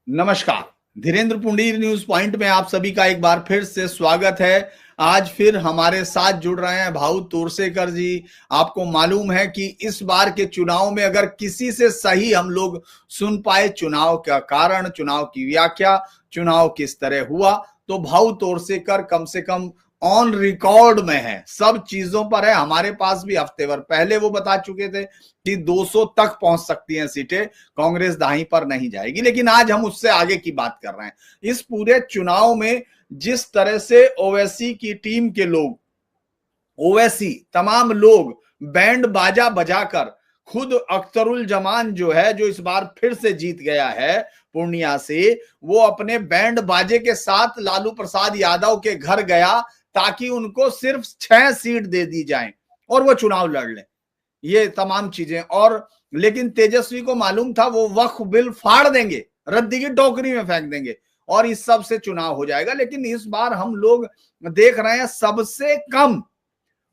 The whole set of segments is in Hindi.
नमस्कार। धीरेन्द्र पुंडीर न्यूज पॉइंट में आप सभी का एक बार फिर से स्वागत है। आज फिर हमारे साथ जुड़ रहे हैं भाऊ तोरसेकर जी। आपको मालूम है कि इस बार के चुनाव में अगर किसी से सही हम लोग सुन पाए चुनाव का कारण, चुनाव की व्याख्या, चुनाव किस तरह हुआ, तो भाऊ तोरसेकर कम से कम ऑन रिकॉर्ड में है, सब चीजों पर है। हमारे पास भी हफ्ते भर पहले वो बता चुके थे कि 200 तक पहुंच सकती हैं सीटें, कांग्रेस दाहीं पर नहीं जाएगी। लेकिन आज हम उससे आगे की बात कर रहे हैं। इस पूरे चुनाव में जिस तरह से ओवैसी की टीम के लोग, ओवैसी तमाम लोग बैंड बाजा बजाकर, खुद अख्तरुल जमान जो है, जो इस बार फिर से जीत गया है पूर्णिया से, वो अपने बैंड बाजे के साथ लालू प्रसाद यादव के घर गया ताकि उनको सिर्फ 6 सीट दे दी जाए और वो चुनाव लड़ लें, ये तमाम चीजें। और लेकिन तेजस्वी को मालूम था वो वक्फ बिल फाड़ देंगे, रद्दी की टोकरी में फेंक देंगे और इस सब से चुनाव हो जाएगा। लेकिन इस बार हम लोग देख रहे हैं सबसे कम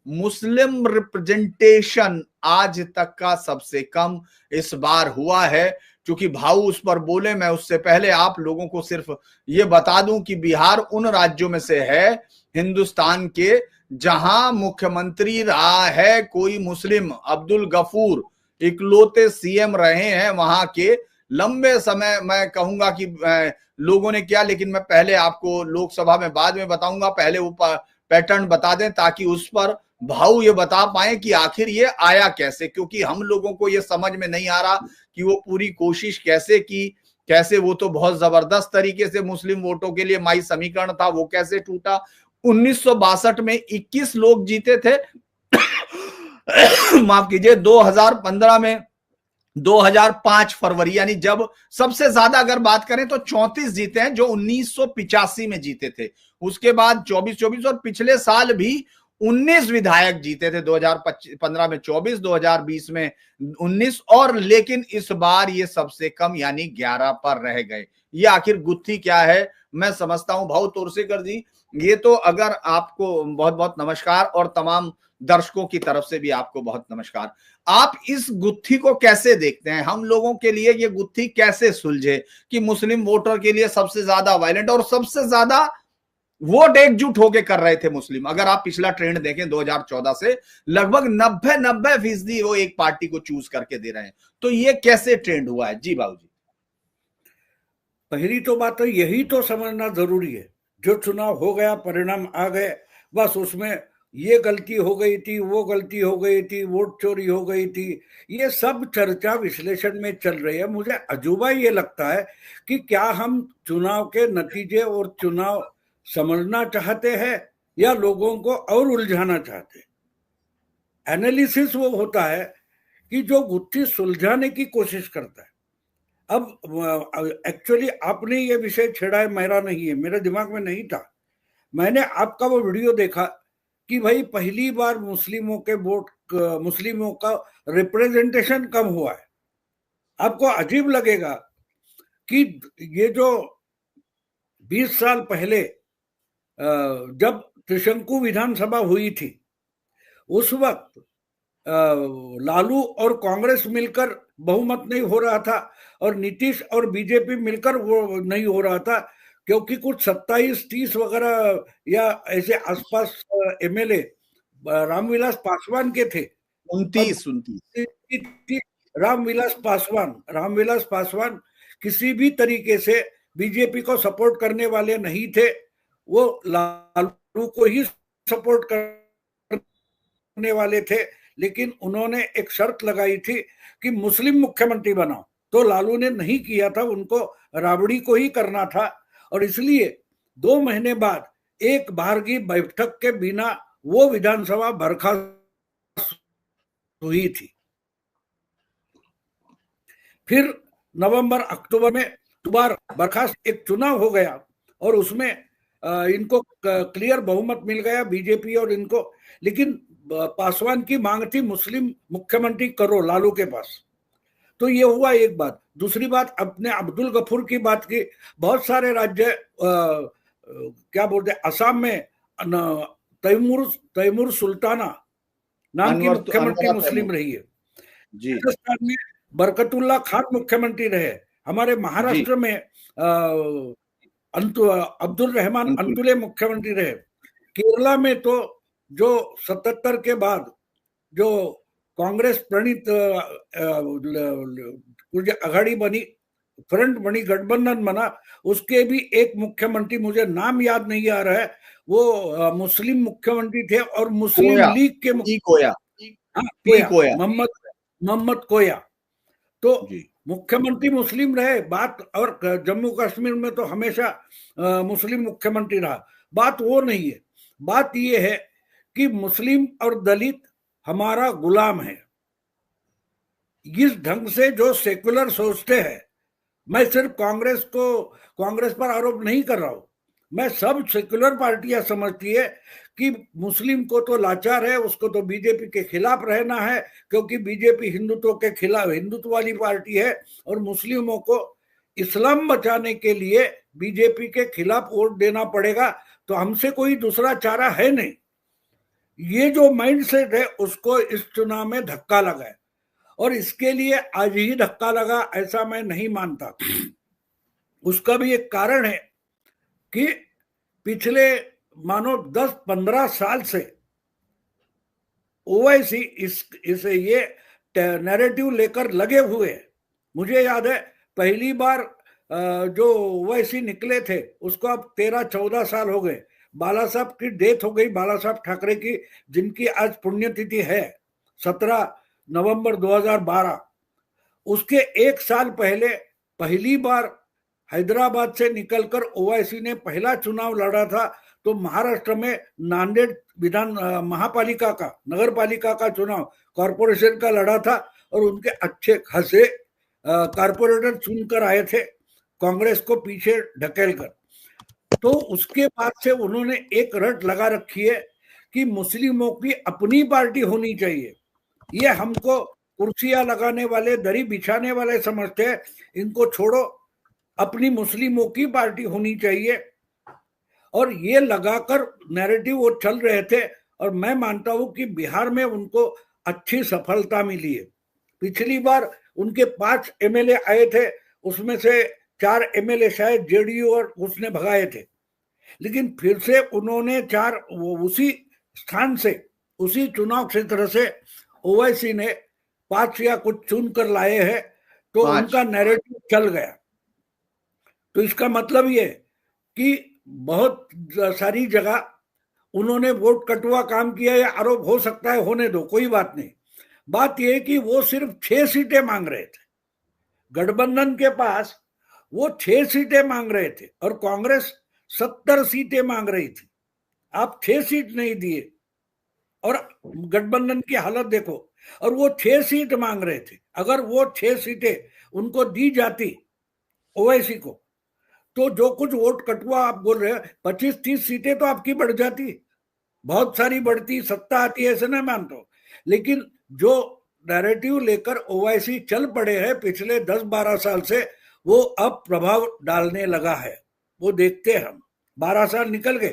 मुस्लिम रिप्रेजेंटेशन, आज तक का सबसे कम इस बार हुआ है। क्योंकि भाऊ उस पर बोले, मैं उससे पहले आप लोगों को सिर्फ ये बता दूं कि बिहार उन राज्यों में से है हिंदुस्तान के जहां मुख्यमंत्री रहा है कोई मुस्लिम। अब्दुल गफूर इकलौते सीएम रहे हैं वहां के लंबे समय। मैं कहूंगा कि लोगों ने क्या, लेकिन मैं पहले आपको लोकसभा में बाद में बताऊंगा, पहले वो पैटर्न बता दें ताकि उस पर भाऊ ये बता पाए कि आखिर ये आया कैसे। क्योंकि हम लोगों को ये समझ में नहीं आ रहा कि वो पूरी कोशिश कैसे की, कैसे वो तो बहुत जबरदस्त तरीके से मुस्लिम वोटों के लिए माई समीकरण था, वो कैसे टूटा। 1962 में 21 लोग जीते थे माफ कीजिए। 2015 में 2005 फरवरी, यानी जब सबसे ज्यादा अगर बात करें तो 34 जीते हैं, जो 1985 में जीते थे। उसके बाद 24 और पिछले साल भी 19 विधायक जीते थे, 2015 में 24, 2020 में 19, और लेकिन इस बार ये सबसे कम यानी 11 पर रह गए। ये आखिर गुत्थी क्या है, मैं समझता हूं भाऊ तोरसेकर जी। ये तो अगर आपको बहुत बहुत नमस्कार, और तमाम दर्शकों की तरफ से भी आपको बहुत नमस्कार। आप इस गुत्थी को कैसे देखते हैं? हम लोगों के लिए ये गुत्थी कैसे सुलझे कि मुस्लिम वोटर के लिए सबसे ज्यादा वायलेंट और सबसे ज्यादा वोट एकजुट होकर कर रहे थे मुस्लिम। अगर आप पिछला ट्रेंड देखें 2014 से, लगभग 90% वो एक पार्टी को चूज करके दे रहे हैं। तो ये कैसे ट्रेंड हुआ है? जी बाबू जी। पहली तो बात तो यही तो समझना जरूरी है, जो चुनाव हो गया, परिणाम आ गए, बस उसमें ये गलती हो गई थी, वो गलती हो गई थी, वोट चोरी हो गई थी, ये सब चर्चा विश्लेषण में चल रही है। मुझे अजूबा ये लगता है कि क्या हम चुनाव के नतीजे और चुनाव समझना चाहते हैं या लोगों को और उलझाना चाहते हैं। एनालिसिस वो होता है कि जो गुत्थी सुलझाने की कोशिश करता है। अब एक्चुअली आपने ये विषय छेड़ा है, मेरा नहीं है, मेरे दिमाग में नहीं था। मैंने आपका वो वीडियो देखा कि भाई पहली बार मुस्लिमों के वोट, मुस्लिमों का रिप्रेजेंटेशन कम हुआ है। आपको अजीब लगेगा कि ये जो 20 साल पहले जब त्रिशंकु विधानसभा हुई थी, उस वक्त लालू और कांग्रेस मिलकर बहुमत नहीं हो रहा था और नीतीश और बीजेपी मिलकर वो नहीं हो रहा था, क्योंकि कुछ 27-30 वगैरह या ऐसे आसपास एमएलए रामविलास पासवान के थे। 29 रामविलास पासवान किसी भी तरीके से बीजेपी को सपोर्ट करने वाले नहीं थे। वो लालू को ही सपोर्ट करने वाले थे, लेकिन उन्होंने एक शर्त लगाई थी कि मुस्लिम मुख्यमंत्री बनाओ, तो लालू ने नहीं किया था, उनको राबड़ी को ही करना था। और इसलिए 2 महीने बाद एक बार की बैठक के बिना वो विधानसभा बर्खास्त हुई थी। फिर नवंबर अक्टूबर में दोबारा बर्खास्त एक चुनाव हो गया और उसमें इनको क्लियर बहुमत मिल गया, बीजेपी और इनको। लेकिन पासवान की मांग थी मुस्लिम मुख्यमंत्री करो लालू के पास। तो ये हुआ एक बात। दूसरी बात, अपने अब्दुल गफूर की बात की। बहुत सारे राज्य क्या बोलते हैं, असम में तैमूर सुल्ताना नाम की मुख्यमंत्री मुस्लिम रही है। राजस्थान में बरकतुल्ला खान मुख्यमंत्री रहे। हमारे महाराष्ट्र में अब्दुल रहमान अंतुले मुख्यमंत्री रहे। केरला में तो जो 77 के बाद जो कांग्रेस प्रणीत आघाड़ी बनी, फ्रंट बनी, गठबंधन बना, उसके भी एक मुख्यमंत्री, मुझे नाम याद नहीं आ रहा है, वो मुस्लिम मुख्यमंत्री थे और मुस्लिम लीग के मोहम्मद कोया तो मुख्यमंत्री मुस्लिम रहे। बात, और जम्मू कश्मीर में तो हमेशा मुस्लिम मुख्यमंत्री रहा। बात वो नहीं है, बात ये है कि मुस्लिम और दलित हमारा गुलाम है। इस ढंग से जो सेकुलर सोचते हैं, मैं सिर्फ कांग्रेस पर आरोप नहीं कर रहा हूं, मैं सब सेकुलर पार्टियां समझती है कि मुस्लिम को तो लाचार है, उसको तो बीजेपी के खिलाफ रहना है, क्योंकि बीजेपी हिंदुत्व के खिलाफ, हिंदुत्व वाली पार्टी है, और मुस्लिमों को इस्लाम बचाने के लिए बीजेपी के खिलाफ वोट देना पड़ेगा, तो हमसे कोई दूसरा चारा है नहीं। ये जो माइंडसेट है उसको इस चुनाव में धक्का लगा है, और इसके लिए आज ही धक्का लगा ऐसा मैं नहीं मानता। उसका भी एक कारण है कि पिछले मानो 10-15 साल से ओवैसी इसे ये नैरेटिव लेकर लगे हुए हैं। मुझे याद है पहली बार जो ओवैसी निकले थे उसको अब 13-14 साल हो गए। बाला साहब की डेथ हो गई, बाला साहब ठाकरे की, जिनकी आज पुण्यतिथि है 17 नवंबर 2012। उसके एक साल पहले पहली बार हैदराबाद से निकलकर ओवैसी ने पहला चुनाव लड़ा था, तो महाराष्ट्र में नांदेड़ विधान महापालिका का, नगर पालिका का चुनाव कॉरपोरेशन का लड़ा था, और उनके अच्छे खासे कारपोरेटर चुनकर आए थे कांग्रेस को पीछे ढकेलकर। तो उसके बाद से उन्होंने एक रट लगा रखी है कि मुस्लिमों की अपनी पार्टी होनी चाहिए। ये हमको कुर्सियां लगाने वाले, दरी बिछाने वाले समझते हैं, इनको छोड़ो, अपनी मुस्लिमों की पार्टी होनी चाहिए। और ये लगाकर नैरेटिव वो चल रहे थे, और मैं मानता हूं कि बिहार में उनको अच्छी सफलता मिली है। पिछली बार उनके 5 एमएलए आए थे, उसमें से 4 एमएलए शायद जेडीयू और उसने भगाए थे, लेकिन फिर से उन्होंने 4 उसी स्थान से, उसी चुनाव क्षेत्र से ओवैसी ने 5 या कुछ चुन कर लाए हैं, तो उनका नैरेटिव चल गया। तो इसका मतलब ये कि बहुत सारी जगह उन्होंने वोट कटुआ काम किया, या आरोप हो सकता है, होने दो, कोई बात नहीं। बात यह है कि वो सिर्फ 6 सीटें मांग रहे थे, गठबंधन के पास वो 6 सीटें मांग रहे थे, और कांग्रेस 70 सीटें मांग रही थी। आप 6 सीट नहीं दिए, और गठबंधन की हालत देखो, और वो 6 सीट मांग रहे थे। अगर वो 6 सीटें उनको दी जाती ओवैसी को, तो जो कुछ वोट कटुआ आप बोल रहे हैं, 25-30 सीटें तो आपकी बढ़ जाती, बहुत सारी बढ़ती, सत्ता आती है, ऐसे नहीं मानता। लेकिन जो नैरेटिव लेकर ओवैसी चल पड़े हैं पिछले 10-12 साल से, वो अब प्रभाव डालने लगा है। वो देखते हैं हम, 12 साल निकल गए,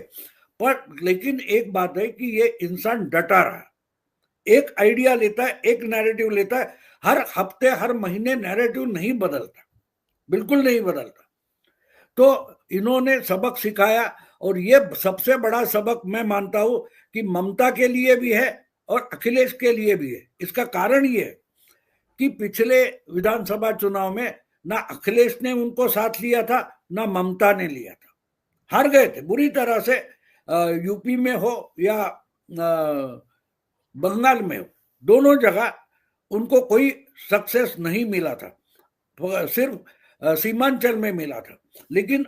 पर लेकिन एक बात है कि ये इंसान डटा रहा, एक आइडिया लेता है, एक नैरेटिव लेता है, हर हफ्ते हर महीने नैरेटिव नहीं बदलता, बिल्कुल नहीं बदलता। तो इन्होंने सबक सिखाया, और ये सबसे बड़ा सबक मैं मानता हूं कि ममता के लिए भी है और अखिलेश के लिए भी है। इसका कारण ये है कि पिछले विधानसभा चुनाव में ना अखिलेश ने उनको साथ लिया था, ना ममता ने लिया था, हार गए थे बुरी तरह से। यूपी में हो या बंगाल में हो, दोनों जगह उनको कोई सक्सेस नहीं मिला था, सिर्फ सीमांचल में मिला था। लेकिन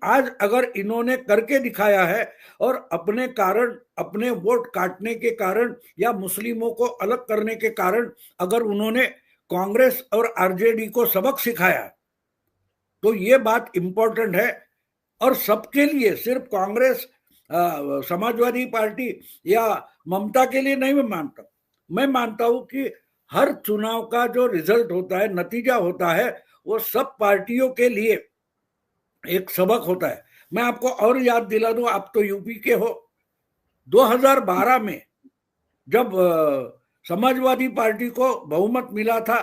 आज अगर इन्होंने करके दिखाया है, और अपने कारण, अपने वोट काटने के कारण या मुस्लिमों को अलग करने के कारण अगर उन्होंने कांग्रेस और आरजेडी को सबक सिखाया, तो ये बात इंपॉर्टेंट है। और सबके लिए, सिर्फ कांग्रेस, समाजवादी पार्टी या ममता के लिए नहीं मैं मानता हूं कि हर चुनाव का जो रिजल्ट होता है, नतीजा होता है, वो सब पार्टियों के लिए एक सबक होता है। मैं आपको और याद दिला दूं, आप तो यूपी के हो, 2012 में जब समाजवादी पार्टी को बहुमत मिला था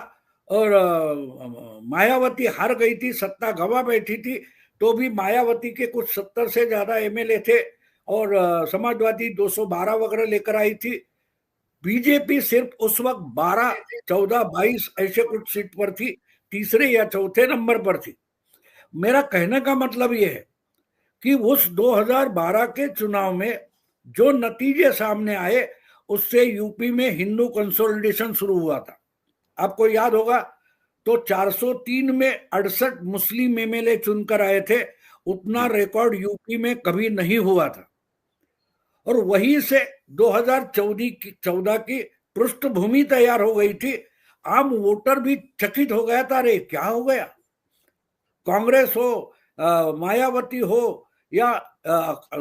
और मायावती हार गई थी, सत्ता गंवा बैठी थी, तो भी मायावती के कुछ 70 से ज्यादा एमएलए थे और समाजवादी 212 वगैरह लेकर आई थी। बीजेपी सिर्फ उस वक्त 12, 14, 22 ऐसे कुछ सीट पर थी, तीसरे या चौथे नंबर पर थी। मेरा कहने का मतलब यह है कि उस 2012 के चुनाव में जो नतीजे सामने आए उससे यूपी में हिंदू कंसोलिडेशन शुरू हुआ था। आपको याद होगा तो 403 में 68 मुस्लिम एमएलए चुनकर आए थे, उतना रिकॉर्ड यूपी में कभी नहीं हुआ था। और वहीं से 2014 की पृष्ठभूमि तैयार हो गई थी। आम वोटर भी चकित हो गया था, अरे क्या हो गया, कांग्रेस हो, मायावती हो या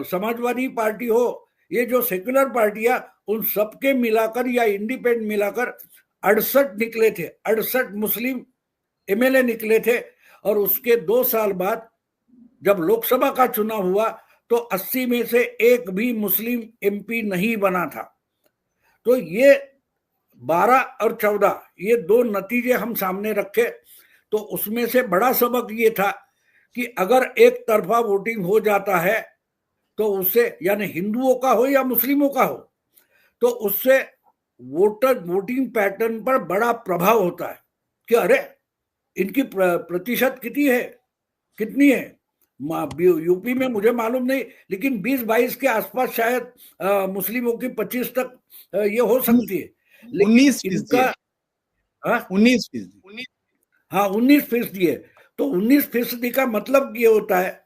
समाजवादी पार्टी हो, ये जो सेक्युलर पार्टियां, उन सबके मिलाकर या इंडिपेंडेंट मिलाकर 68 निकले थे, 68 मुस्लिम एमएलए निकले थे। और उसके 2 साल बाद जब लोकसभा का चुनाव हुआ तो 80 में से एक भी मुस्लिम एमपी नहीं बना था। तो ये 12 और 14 ये 2 नतीजे हम सामने रखे तो उसमें से बड़ा सबक ये था कि अगर एक तरफा वोटिंग हो जाता है तो उससे, यानी हिंदुओं का हो या मुस्लिमों का हो, तो उससे वोटिंग पैटर्न पर बड़ा प्रभाव होता है कि अरे इनकी प्रतिशत कितनी है। यूपी में मुझे मालूम नहीं, लेकिन 20-22 के आसपास शायद मुस्लिमों की 25 तक ये हो सकती है, लेकिन इनका 19%। हाँ 19% है। तो 19% का मतलब ये होता है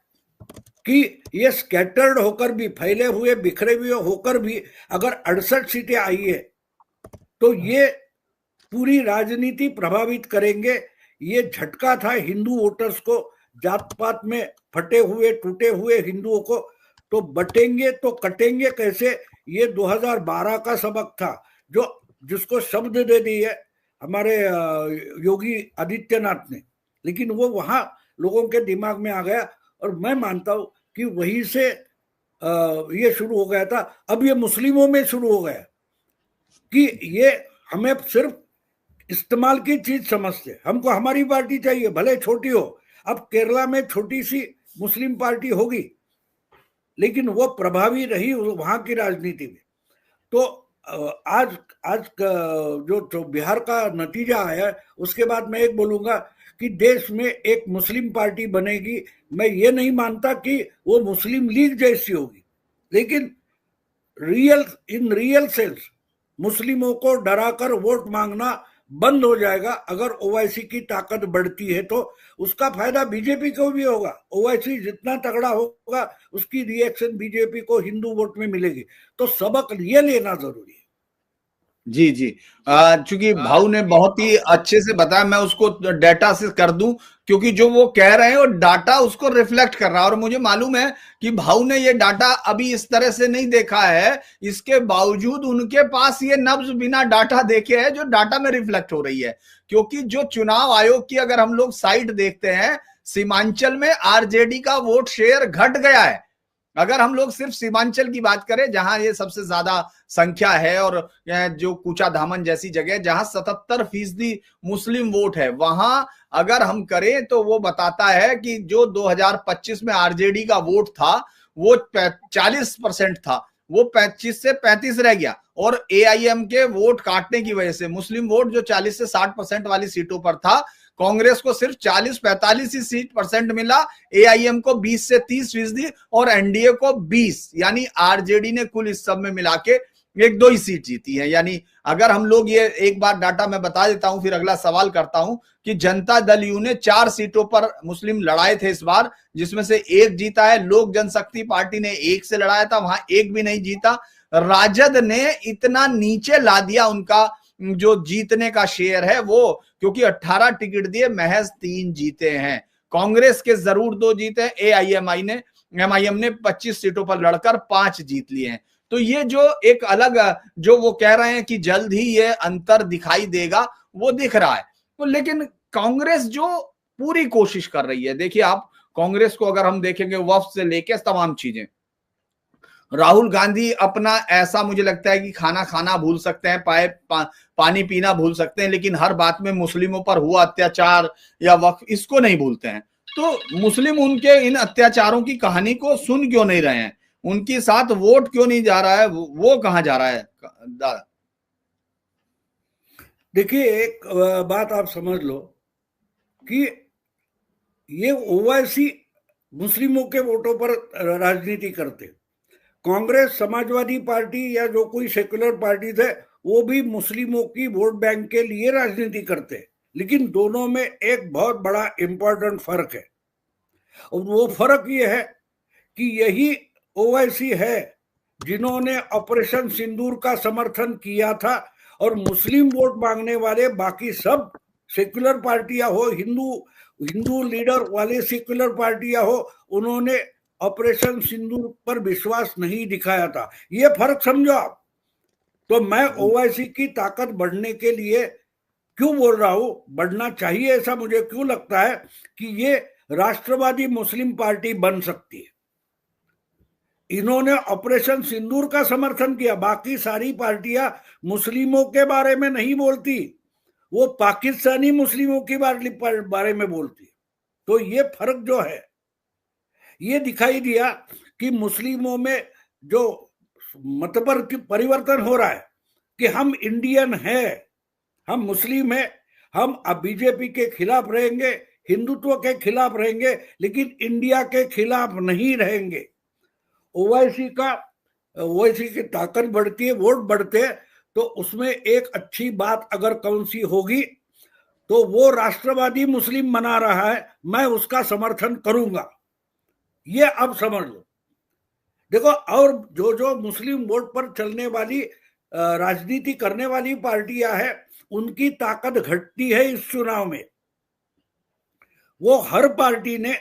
कि ये स्कैटर्ड होकर भी, फैले हुए बिखरे हुए होकर भी अगर 68 सीटें आई है तो ये पूरी राजनीति प्रभावित करेंगे। ये झटका था हिंदू वोटर्स को, जात पात में फटे हुए टूटे हुए हिंदुओं को। तो बटेंगे तो कटेंगे कैसे, ये 2012 का सबक था, जो जिसको शब्द दे दी है हमारे योगी आदित्यनाथ ने, लेकिन वो वहां लोगों के दिमाग में आ गया। और मैं मानता हूं कि वहीं से ये शुरू हो गया था। अब ये मुस्लिमों में शुरू हो गया कि ये हमें सिर्फ इस्तेमाल की चीज समझते, हमको हमारी पार्टी चाहिए भले छोटी हो। अब केरला में छोटी सी मुस्लिम पार्टी होगी लेकिन वो प्रभावी रही वहां की राजनीति में। तो आज जो बिहार का नतीजा आया उसके बाद मैं एक बोलूंगा कि देश में एक मुस्लिम पार्टी बनेगी। मैं ये नहीं मानता कि वो मुस्लिम लीग जैसी होगी, लेकिन इन रियल सेंस मुस्लिमों को डराकर वोट मांगना बंद हो जाएगा। अगर ओवैसी की ताकत बढ़ती है तो उसका फायदा बीजेपी को भी होगा। ओवैसी जितना तगड़ा होगा उसकी रिएक्शन बीजेपी को हिंदू वोट में मिलेगी। तो सबक ये लेना जरूरी है। जी जी, चूंकि भाऊ ने बहुत ही अच्छे से बताया, मैं उसको डाटा से कर दूं, क्योंकि जो वो कह रहे हैं वो डाटा उसको रिफ्लेक्ट कर रहा है। और मुझे मालूम है कि भाऊ ने ये डाटा अभी इस तरह से नहीं देखा है, इसके बावजूद उनके पास ये नब्ज बिना डाटा देखे है जो डाटा में रिफ्लेक्ट हो रही है। क्योंकि जो चुनाव आयोग की अगर हम लोग साइट देखते हैं, सीमांचल में आरजेडी का वोट शेयर घट गया है। अगर हम लोग सिर्फ सीमांचल की बात करें जहां ये सबसे ज्यादा संख्या है, और जो कूचा धामन जैसी जगह जहां 77% मुस्लिम वोट है, वहां अगर हम करें तो वो बताता है कि जो 2025 में आरजेडी का वोट था वो 40% था, वो 25 से 35 रह गया। और एआईएम के वोट काटने की वजह से मुस्लिम वोट जो 40 से 60% वाली सीटों पर था, कांग्रेस को सिर्फ 40-45 ही सीट परसेंट मिला, एआईएम को 20 से 30% और एनडीए को 20, यानी आरजेडी ने कुल इस सब में मिला के 1-2 ही सीट जीती है। यानी अगर हम लोग ये एक बार डाटा मैं बता देता हूं, फिर अगला सवाल करता हूं कि जनता दल यू ने 4 सीटों पर मुस्लिम लड़ाए थे इस बार, जिसमें से 1 जीता है। लोक जनशक्ति पार्टी ने 1 से लड़ाया था, वहां 1 भी नहीं जीता। राजद ने इतना नीचे ला दिया उनका जो जीतने का शेयर है वो, क्योंकि 18 टिकट दिए, महज 3 जीते हैं। कांग्रेस के जरूर 2 जीते हैं, एमआईएम ने 25 सीटों पर लड़कर 5 जीत लिए हैं। तो ये जो एक अलग जो वो कह रहे हैं कि जल्द ही ये अंतर दिखाई देगा, वो दिख रहा है। तो लेकिन कांग्रेस जो पूरी कोशिश कर रही है, देखिए आप कांग्रेस को अगर हम देखेंगे वफ्द से लेके तमाम चीजें, राहुल गांधी अपना ऐसा मुझे लगता है कि खाना खाना भूल सकते हैं, पानी पीना भूल सकते हैं, लेकिन हर बात में मुस्लिमों पर हुआ अत्याचार या वक्फ इसको नहीं भूलते हैं। तो मुस्लिम उनके इन अत्याचारों की कहानी को सुन क्यों नहीं रहे हैं, उनके साथ वोट क्यों नहीं जा रहा है, वो कहां जा रहा है दादा? देखिए, एक बात आप समझ लो कि ये ओवैसी मुस्लिमों के वोटों पर राजनीति करते। कांग्रेस, समाजवादी पार्टी या जो कोई सेक्युलर पार्टी थे, वो भी मुस्लिमों की वोट बैंक के लिए राजनीति करते, लेकिन दोनों में एक बहुत बड़ा इंपॉर्टेंट फर्क है। और वो फर्क ये है कि यही ओवैसी है जिन्होंने ऑपरेशन सिंदूर का समर्थन किया था, और मुस्लिम वोट मांगने वाले बाकी सब सेक्युलर पार्टियां हो, हिंदू लीडर वाले सेक्युलर पार्टियां हो, उन्होंने ऑपरेशन सिंदूर पर विश्वास नहीं दिखाया था। ये फर्क समझो आप। तो मैं ओवैसी की ताकत बढ़ने के लिए क्यों बोल रहा हूं, बढ़ना चाहिए ऐसा मुझे क्यों लगता है कि ये राष्ट्रवादी मुस्लिम पार्टी बन सकती है। इन्होंने ऑपरेशन सिंदूर का समर्थन किया, बाकी सारी पार्टियां मुस्लिमों के बारे में नहीं बोलती, वो पाकिस्तानी मुस्लिमों के बारे में बोलती। तो ये फर्क जो है, ये दिखाई दिया कि मुस्लिमों में जो मत परिवर्तन हो रहा है कि हम इंडियन हैं, हम मुस्लिम हैं, हम अब बीजेपी के खिलाफ रहेंगे, हिंदुत्व के खिलाफ रहेंगे, लेकिन इंडिया के खिलाफ नहीं रहेंगे। ओवैसी की ताकत बढ़ती है, वोट बढ़ते हैं, तो उसमें एक अच्छी बात अगर कौन सी होगी, तो वो राष्ट्रवादी मुस्लिम बना रहा है, मैं उसका समर्थन करूंगा। ये अब समझ लो। देखो, और जो जो मुस्लिम वोट पर चलने वाली राजनीति करने वाली पार्टियां हैं, उनकी ताकत घटती है इस चुनाव में। वो हर पार्टी ने,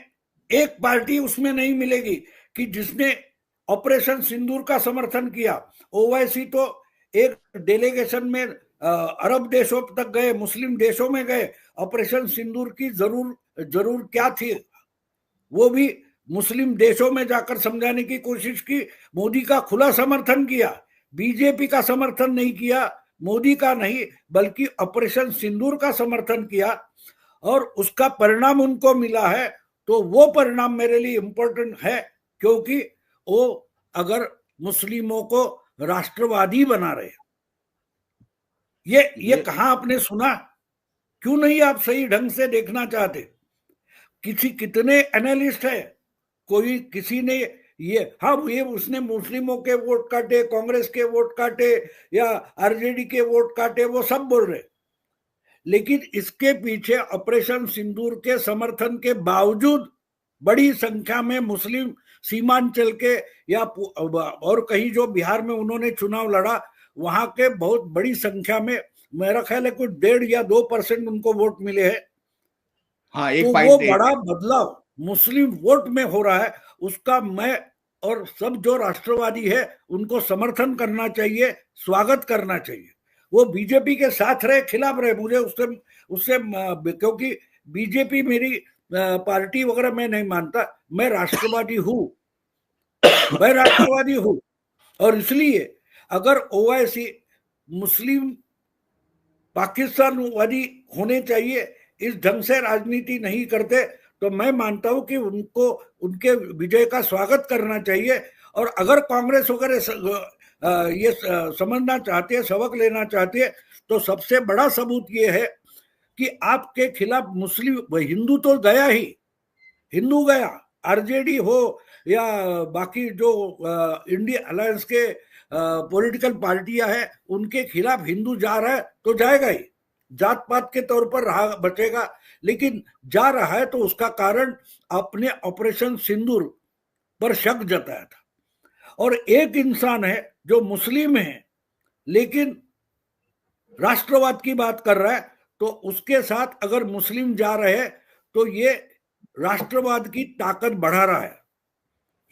एक पार्टी उसमें नहीं मिलेगी कि जिसने ऑपरेशन सिंदूर का समर्थन किया। ओवैसी तो एक डेलीगेशन में अरब देशों तक गए, मुस्लिम देशों में गए, ऑपरेशन सिंदूर की जरूर क्या थी, वो भी मुस्लिम देशों में जाकर समझाने की कोशिश की। मोदी का खुला समर्थन किया, बीजेपी का समर्थन नहीं किया, मोदी का नहीं, बल्कि ऑपरेशन सिंदूर का समर्थन किया, और उसका परिणाम उनको मिला है। तो वो परिणाम मेरे लिए इंपॉर्टेंट है, क्योंकि वो अगर मुस्लिमों को राष्ट्रवादी बना रहे, ये कहां आपने सुना? क्यों नहीं आप सही ढंग से देखना चाहते? कितने एनालिस्ट है, कोई किसी ने ये, हाँ, ये उसने मुस्लिमों के वोट काटे, कांग्रेस के वोट काटे या आरजेडी के वोट काटे, वो सब बोल रहे, लेकिन इसके पीछे ऑपरेशन सिंदूर के समर्थन के बावजूद बड़ी संख्या में मुस्लिम सीमांचल के या और कहीं जो बिहार में उन्होंने चुनाव लड़ा, वहां के बहुत बड़ी संख्या में, मेरा ख्याल है कुछ 1.5 या 2% उनको वोट मिले हैं। हाँ, तो वो बड़ा बदलाव मुस्लिम वोट में हो रहा है, उसका मैं और सब जो राष्ट्रवादी है उनको समर्थन करना चाहिए, स्वागत करना चाहिए। वो बीजेपी के साथ रहे, खिलाफ रहे, मुझे उससे क्योंकि बीजेपी मेरी पार्टी वगैरह मैं नहीं मानता, मैं राष्ट्रवादी हूं, मैं राष्ट्रवादी हूं। और इसलिए अगर ओवैसी मुस्लिम पाकिस्तानवादी होने चाहिए, इस ढंग से राजनीति नहीं करते, तो मैं मानता हूं कि उनको उनके विजय का स्वागत करना चाहिए। और अगर कांग्रेस वगैरह ये समझना चाहते हैं, सबक लेना चाहते हैं, तो सबसे बड़ा सबूत ये है कि आपके खिलाफ मुस्लिम, हिंदू तो गया ही, हिंदू गया, आरजेडी हो या बाकी जो इंडिया अलायंस के पॉलिटिकल पार्टियां हैं, उनके खिलाफ हिंदू जा रहा है तो जाएगा ही, जात पात के तौर पर रहा बचेगा, लेकिन जा रहा है तो उसका कारण अपने ऑपरेशन सिंदूर पर शक जताया था। और एक इंसान है जो मुस्लिम है लेकिन राष्ट्रवाद की बात कर रहा है, तो उसके साथ अगर मुस्लिम जा रहे हैं तो ये राष्ट्रवाद की ताकत बढ़ा रहा है,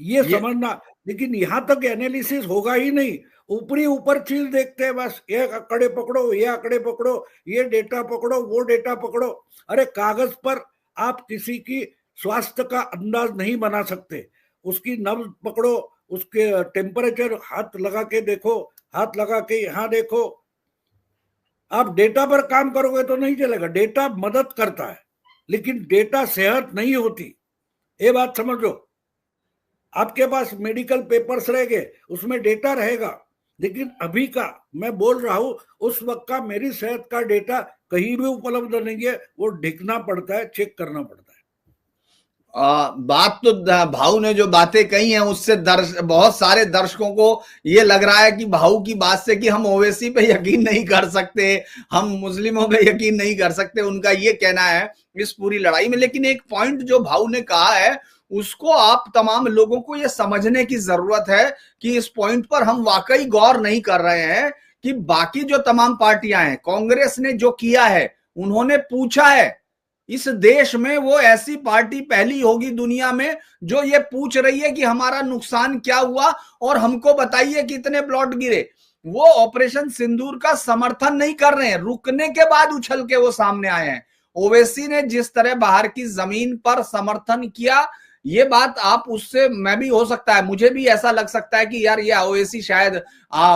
ये समझना। लेकिन यहां तक एनालिसिस होगा ही नहीं, ऊपर चीज देखते हैं, बस ये आंकड़े पकड़ो, ये आंकड़े पकड़ो, ये डेटा पकड़ो, वो डेटा पकड़ो। अरे कागज पर आप किसी की स्वास्थ्य का अंदाज नहीं बना सकते, उसकी नब्ज पकड़ो, उसके टेम्परेचर हाथ लगा के देखो, हाथ लगा के यहाँ देखो। आप डेटा पर काम करोगे तो नहीं चलेगा। डेटा मदद करता है लेकिन डेटा सेहत नहीं होती, ये बात समझो। आपके पास मेडिकल पेपर्स रहेंगे, उसमें डेटा रहेगा, लेकिन अभी का मैं बोल रहा हूं, उस वक्त का मेरी सेहत का डेटा कहीं भी उपलब्ध नहीं है। वो ढूंढना पड़ता है, चेक करना पड़ता है। बात तो भाऊ ने जो बातें कही हैं उससे बहुत सारे दर्शकों को ये लग रहा है कि भाऊ की बात से कि हम ओवैसी पे यकीन नहीं कर सकते, हम मुस्लिमों पे यकीन नहीं कर सकते, उनका ये कहना है इस पूरी लड़ाई में। लेकिन एक पॉइंट जो भाऊ ने कहा है उसको आप तमाम लोगों को ये समझने की जरूरत है कि इस पॉइंट पर हम वाकई गौर नहीं कर रहे हैं कि बाकी जो तमाम पार्टियां हैं, कांग्रेस ने जो किया है, उन्होंने पूछा है, इस देश में वो ऐसी पार्टी पहली होगी दुनिया में जो ये पूछ रही है कि हमारा नुकसान क्या हुआ और हमको बताइए कितने प्लॉट गिरे। वो ऑपरेशन सिंदूर का समर्थन नहीं कर रहे हैं, रुकने के बाद उछल के वो सामने आए हैं। ओवैसी ने जिस तरह बाहर की जमीन पर समर्थन किया, ये बात आप उससे, मैं भी हो सकता है, मुझे भी ऐसा लग सकता है कि यार ये ओवैसी शायद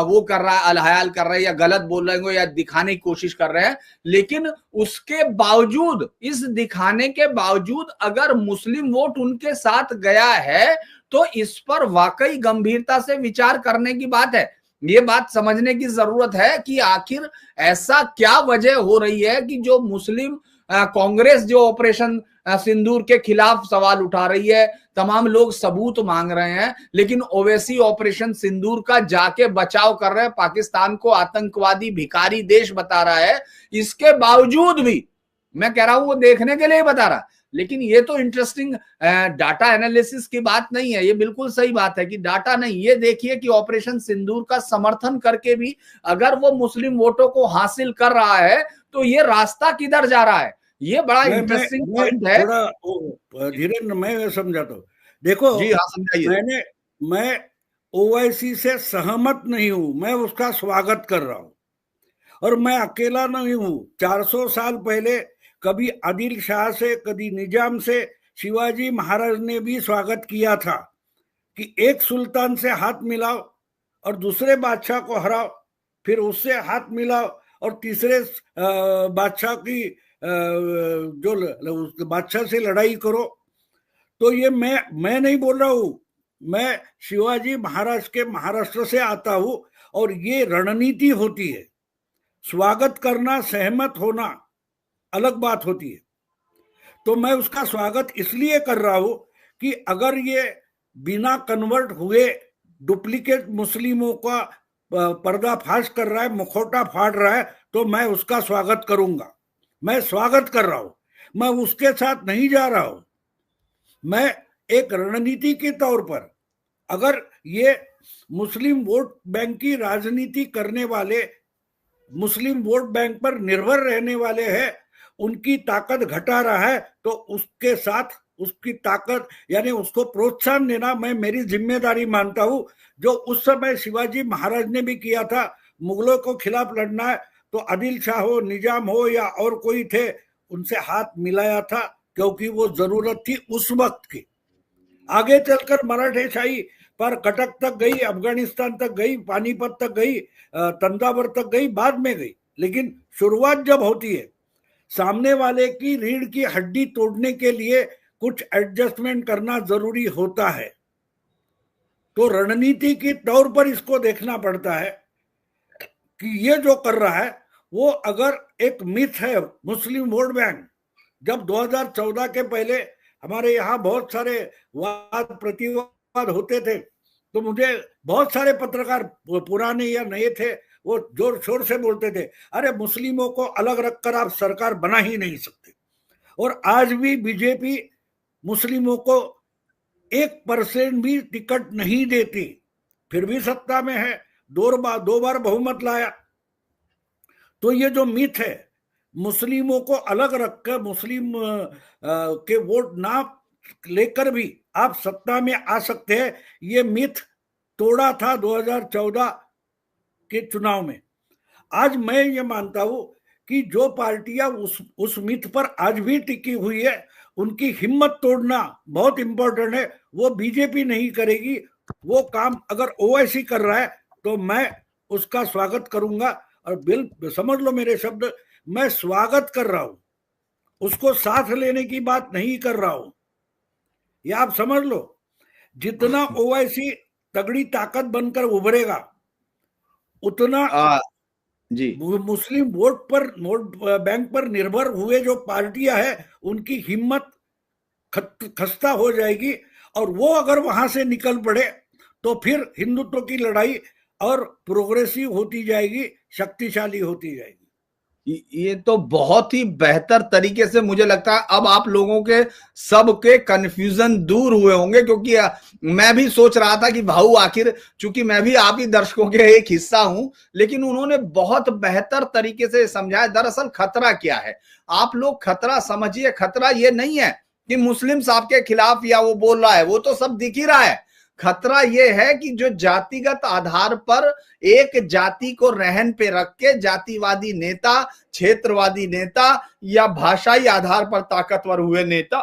वो कर रहा है, अलहयाल कर रहा है या गलत बोल रहे हैं या दिखाने की कोशिश कर रहे हैं। लेकिन उसके बावजूद, इस दिखाने के बावजूद अगर मुस्लिम वोट उनके साथ गया है तो इस पर वाकई गंभीरता से विचार करने की बात है। ये बात समझने की जरूरत है कि आखिर ऐसा क्या वजह हो रही है कि जो मुस्लिम कांग्रेस जो ऑपरेशन सिंदूर के खिलाफ सवाल उठा रही है, तमाम लोग सबूत मांग रहे हैं, लेकिन ओवैसी ऑपरेशन सिंदूर का जाके बचाव कर रहे हैं, पाकिस्तान को आतंकवादी भिखारी देश बता रहा है। इसके बावजूद भी मैं कह रहा हूं वो देखने के लिए बता रहा, लेकिन ये तो इंटरेस्टिंग डाटा एनालिसिस की बात नहीं है। ये बिल्कुल सही बात है कि डाटा नहीं, ये देखिए कि ऑपरेशन सिंदूर का समर्थन करके भी अगर वो मुस्लिम वोटों को हासिल कर रहा है तो ये रास्ता किधर जा रहा है। ये बड़ा इंटरेस्टिंग पॉइंट है। थोड़ा धीरेन्द्र, मैं समझाता हूँ। देखो जी हाँ, समझाइए। मैं ओवैसी से सहमत नहीं हूं, मैं उसका स्वागत कर रहा हूं। और मैं अकेला नहीं हूं। 400 साल पहले कभी आदिल शाह से, कभी निजाम से, शिवाजी महाराज ने भी स्वागत किया था कि एक सुल्तान से हाथ मिलाओ और दूसरे बादशाह को हराओ, फिर उससे हाथ मिलाओ और तीसरे बादशाह की जो बादशाह से लड़ाई करो। तो ये मैं नहीं बोल रहा हूं, मैं शिवाजी महाराज के महाराष्ट्र से आता हूं और ये रणनीति होती है। स्वागत करना, सहमत होना अलग बात होती है। तो मैं उसका स्वागत इसलिए कर रहा हूं कि अगर ये बिना कन्वर्ट हुए डुप्लीकेट मुस्लिमों का पर्दाफाश कर रहा है, मुखौटा फाड़ रहा है, तो मैं उसका स्वागत करूंगा। मैं स्वागत कर रहा हूं, मैं उसके साथ नहीं जा रहा हूं। मैं एक रणनीति के तौर पर, अगर ये मुस्लिम वोट बैंक की राजनीति करने वाले, मुस्लिम वोट बैंक पर निर्भर रहने वाले हैं, उनकी ताकत घटा रहा है, तो उसके साथ उसकी ताकत यानी उसको प्रोत्साहन देना मैं मेरी जिम्मेदारी मानता हूं। जो उस समय शिवाजी महाराज ने भी किया था, मुगलों को खिलाफ लड़ना है तो आदिल शाह हो, निजाम हो या और कोई थे, उनसे हाथ मिलाया था क्योंकि वो जरूरत थी उस वक्त की। आगे चलकर मराठेशाही पर कटक तक गई, अफगानिस्तान तक गई, पानीपत तक गई, तंजावर तक गई, बाद में गई। लेकिन शुरुआत जब होती है, सामने वाले की रीढ़ की हड्डी तोड़ने के लिए कुछ एडजस्टमेंट करना जरूरी होता है। तो रणनीति के तौर पर इसको देखना पड़ता है कि ये जो कर रहा है वो अगर एक मिथ है मुस्लिम वोट बैंक। जब 2014 के पहले हमारे यहाँ बहुत सारे वाद प्रतिवाद होते थे, तो मुझे बहुत सारे पत्रकार, पुराने या नए थे, वो जोर शोर से बोलते थे, अरे मुस्लिमों को अलग रखकर आप सरकार बना ही नहीं सकते। और आज भी बीजेपी मुस्लिमों को 1% भी टिकट नहीं देती, फिर भी सत्ता में है, दो बार बहुमत लाया। तो ये जो मिथ है, मुस्लिमों को अलग रखकर मुस्लिम के वोट ना लेकर भी आप सत्ता में आ सकते हैं, ये मिथ तोड़ा था 2014 के चुनाव में। आज मैं ये मानता हूं कि जो पार्टियां उस मिथ पर आज भी टिकी हुई है, उनकी हिम्मत तोड़ना बहुत इंपॉर्टेंट है। वो बीजेपी नहीं करेगी, वो काम अगर ओवैसी कर रहा है तो मैं उसका स्वागत करूंगा। और बिल समझ लो मेरे शब्द, मैं स्वागत कर रहा हूं, उसको साथ लेने की बात नहीं कर रहा हूं। ये आप समझ लो, जितना ओवैसी तगड़ी ताकत बनकर उभरेगा उतना जी मुस्लिम वोट बैंक पर निर्भर हुए जो पार्टियां हैं उनकी हिम्मत खस्ता हो जाएगी। और वो अगर वहां से निकल पड़े तो फिर हिंदुत्व की लड़ाई और प्रोग्रेसिव होती जाएगी, शक्तिशाली होती जाएगी। ये तो बहुत ही बेहतर तरीके से मुझे लगता है अब आप लोगों के सबके कंफ्यूजन दूर हुए होंगे, क्योंकि मैं भी सोच रहा था कि भाऊ आखिर, चूंकि मैं भी आप ही दर्शकों के एक हिस्सा हूं, लेकिन उन्होंने बहुत बेहतर तरीके से समझाया दरअसल खतरा क्या है। आप लोग खतरा समझिए, खतरा ये नहीं है कि मुस्लिम साहब के खिलाफ या वो बोल रहा है, वो तो सब दिख ही रहा है। खतरा यह है कि जो जातिगत आधार पर एक जाति को रहन पे रख के जातिवादी नेता, क्षेत्रवादी नेता या भाषाई आधार पर ताकतवर हुए नेता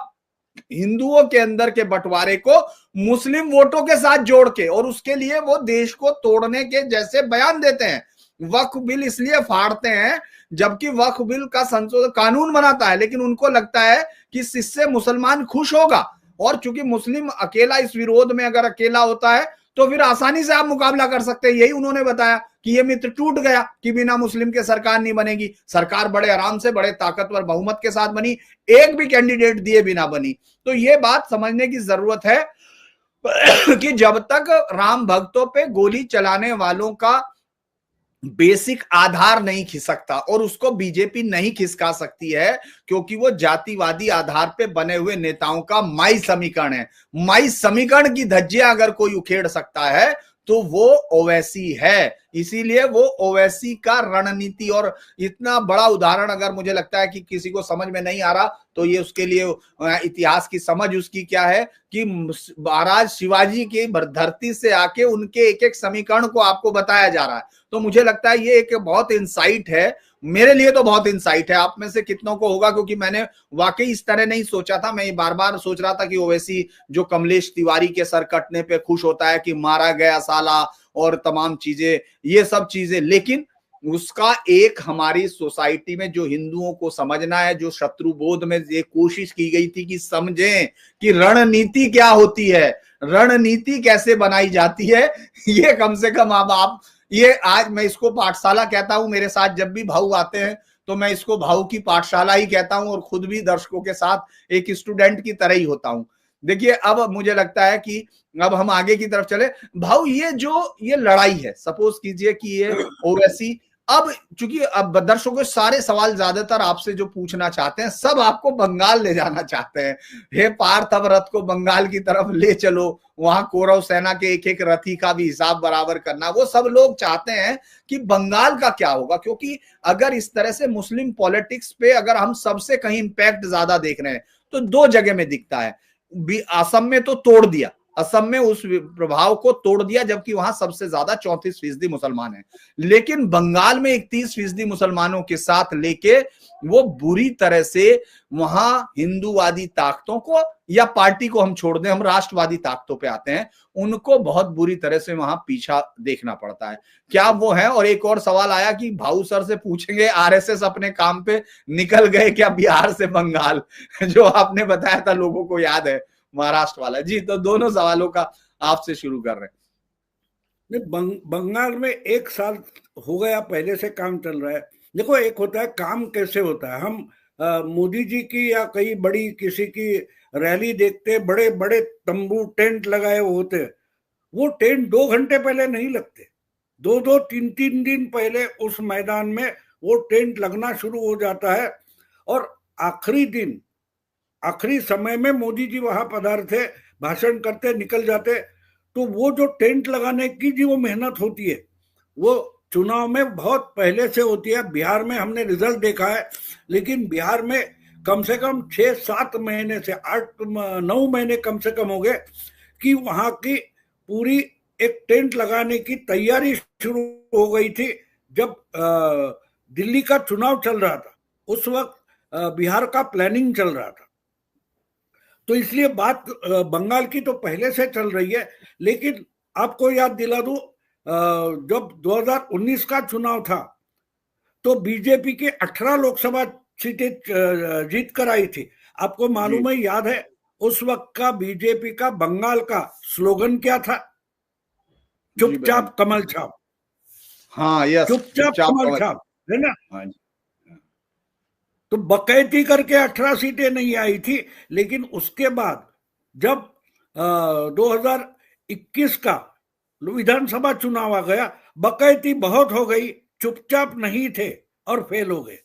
हिंदुओं के अंदर के बंटवारे को मुस्लिम वोटों के साथ जोड़ के, और उसके लिए वो देश को तोड़ने के जैसे बयान देते हैं। वक्फ बिल इसलिए फाड़ते हैं, जबकि वक्फ बिल का संशोधन कानून बनाता है, लेकिन उनको लगता है कि इससे मुसलमान खुश होगा। और चूंकि मुस्लिम अकेला इस विरोध में अगर अकेला होता है तो फिर आसानी से आप मुकाबला कर सकते हैं। यही उन्होंने बताया कि ये मित्र टूट गया कि बिना मुस्लिम के सरकार नहीं बनेगी। सरकार बड़े आराम से, बड़े ताकतवर बहुमत के साथ बनी, एक भी कैंडिडेट दिए बिना बनी। तो ये बात समझने की जरूरत है कि जब तक राम भक्तों पे गोली चलाने वालों का बेसिक आधार नहीं खिसकता, और उसको बीजेपी नहीं खिसका सकती है क्योंकि वो जातिवादी आधार पे बने हुए नेताओं का माई समीकरण है। माई समीकरण की धज्जियां अगर कोई उखेड़ सकता है तो वो ओवैसी है। इसीलिए वो ओवैसी का रणनीति, और इतना बड़ा उदाहरण अगर मुझे लगता है कि किसी को समझ में नहीं आ रहा तो ये उसके लिए इतिहास की समझ उसकी क्या है कि महाराज शिवाजी की धरती से आके उनके एक एक समीकरण को आपको बताया जा रहा है। तो मुझे लगता है ये एक बहुत इंसाइट है, मेरे लिए तो बहुत इंसाइट है। आप में से कितनों को होगा, क्योंकि मैंने वाकई इस तरह नहीं सोचा था। मैं बार बार सोच रहा था कि ओवैसी जो कमलेश तिवारी के सर कटने पे खुश होता है कि मारा गया साला और तमाम चीजें, ये सब चीजें, लेकिन उसका एक हमारी सोसाइटी में जो हिंदुओं को समझना है, जो शत्रु बोध में ये कोशिश की गई थी कि समझें कि रणनीति क्या होती है, रणनीति कैसे बनाई जाती है, ये कम से कम अब आप ये आज मैं इसको पाठशाला कहता हूं। मेरे साथ जब भी भाऊ आते हैं तो मैं इसको भाऊ की पाठशाला ही कहता हूं, और खुद भी दर्शकों के साथ एक स्टूडेंट की तरह ही होता हूं। देखिए अब मुझे लगता है कि अब हम आगे की तरफ चले। भाऊ ये लड़ाई है, सपोज कीजिए कि ये ओवैसी, अब चूंकि अब दर्शकों के सारे सवाल ज्यादातर आपसे जो पूछना चाहते हैं सब आपको बंगाल ले जाना चाहते हैं। हे पार्थ अब रथ को बंगाल की तरफ ले चलो, वहां कौरव सेना के एक एक रथी का भी हिसाब बराबर करना, वो सब लोग चाहते हैं कि बंगाल का क्या होगा। क्योंकि अगर इस तरह से मुस्लिम पॉलिटिक्स पे अगर हम सबसे कहीं इंपैक्ट ज्यादा देख रहे हैं तो दो जगह में दिखता है। असम में तो तोड़ दिया, असम में उस प्रभाव को तोड़ दिया, जबकि वहां सबसे ज्यादा 34% मुसलमान हैं। लेकिन बंगाल में 31% मुसलमानों के साथ लेके वो बुरी तरह से वहां हिंदूवादी ताकतों को, या पार्टी को हम छोड़ दें, हम राष्ट्रवादी ताकतों पे आते हैं, उनको बहुत बुरी तरह से वहां पीछा देखना पड़ता है। क्या वो है? और एक और सवाल आया कि भाऊ सर से पूछेंगे आरएसएस अपने काम पे निकल गए क्या बिहार से बंगाल, जो आपने बताया था लोगों को याद है, महाराष्ट्र वाला। जी, तो दोनों सवालों का आपसे शुरू कर रहे हैं। बंगाल में 1 साल हो गया पहले से काम चल रहा है। देखो, एक होता है काम कैसे होता है। हम मोदी जी की या कई बड़ी किसी की रैली देखते, बड़े बड़े तंबू टेंट लगाए होते, वो टेंट 2 घंटे पहले नहीं लगते, 2-2 3-3 दिन पहले उस मैदान में वो टेंट लगना शुरू हो जाता है। और आखिरी दिन, आखिरी समय में मोदी जी वहां पधारते, भाषण करते, निकल जाते। तो वो जो टेंट लगाने की जो मेहनत होती है वो चुनाव में बहुत पहले से होती है। बिहार में हमने रिजल्ट देखा है, लेकिन बिहार में कम से कम 6-7 महीने से 8-9 महीने कम से कम हो गए कि वहां की पूरी एक टेंट लगाने की तैयारी शुरू हो गई थी। जब दिल्ली का चुनाव चल रहा था उस वक्त बिहार का प्लानिंग चल रहा था। तो इसलिए बात बंगाल की तो पहले से चल रही है, लेकिन आपको याद दिला दूं, जब 2019 का चुनाव था तो बीजेपी के 18 लोकसभा सीटें जीत कर आई थी। आपको मालूम है, याद है उस वक्त का बीजेपी का बंगाल का स्लोगन क्या था? चुपचाप कमल छाप। हाँ, यस, चुपचाप कमल छाप, है ना? हाँ जी। तो बकैती करके 18 सीटें नहीं आई थी, लेकिन उसके बाद जब 2021 का विधानसभा चुनाव आ गया, बकैती बहुत हो गई, चुपचाप नहीं थे और फेल हो गए।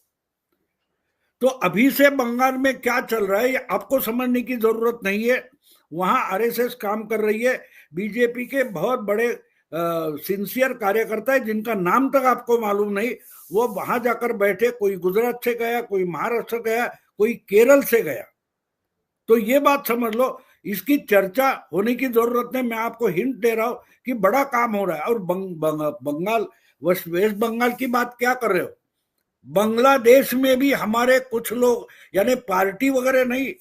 तो अभी से बंगाल में क्या चल रहा है ये आपको समझने की जरूरत नहीं है। वहां आरएसएस काम कर रही है। बीजेपी के बहुत बड़े सिंसियर कार्यकर्ता है जिनका नाम तक आपको मालूम नहीं, वो वहां जाकर बैठे, कोई गुजरात से गया, कोई महाराष्ट्र गया, कोई केरल से गया। तो ये बात समझ लो, इसकी चर्चा होने की जरूरत नहीं। मैं आपको हिंट दे रहा हूं कि बड़ा काम हो रहा है। और बंगाल, वेस्ट बंगाल की बात क्या कर रहे हो? बांग्लादेश में भी हमारे कुछ लोग, यानी पार्टी वगैरह नहीं,